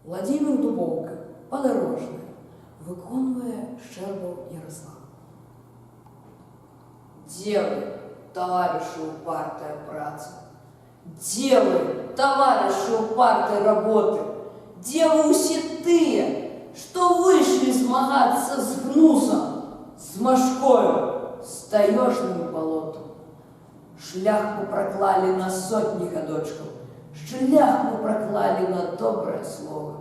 Владимир Дубовка, Подорожне, виконує Щербов Ярослав. Делай, товарищи упартая праца, делай, товарищи упартой работы, делай усе тыя, что вышли змагаться с гнусом, с мошкою, с таежным болотом. Шлях мы проклали на сотни годочков, шлях мы проклали на доброе слово.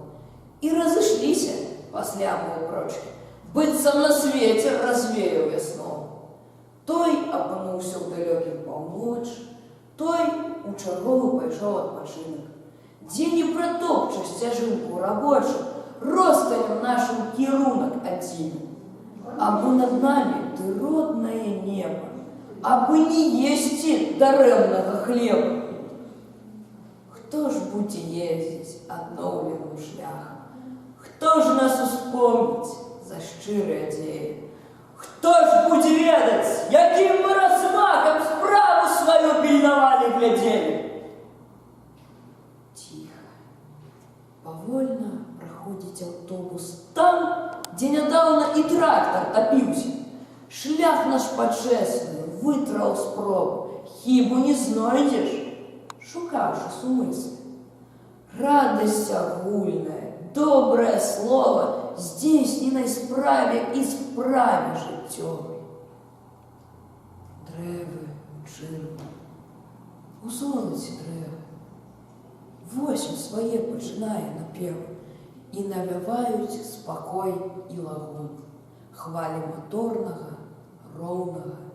И разошлись после прочки, быццам на свете развеял весну. Той апынуўся ў далёкім паўночы, той у чарговы пайшоў адпачынак, дзе не пратопча сцяжынку рабочых, ростанем нашим кірунак адзін. Абы над нами ты роднае неба, абы не есці дарэмнага хлеба. Хто ж будзе ездзіць адноўленым шляхам? Хто ж нас успомніць за шчырыя дзеі? Хто ж будзе ведаць, якім мы размахам справу сваю пільнавалі, глядзелі? Тихо, павольна праходзіць аўтобус там, дзе нядаўна і трактар тапіўся. Шлях наш пачэсны вытраў спробу, хібу не знойдзеш, шукаўшы сумыслы. Радасць агульная, доброе слово здзейсненай справе і справе жыццёвай. Дрэвы у чырву, у золаце дрэвы, восень свае пачынае напевы і навяваюць спакой і лагод, хвалі маторнага, роўнага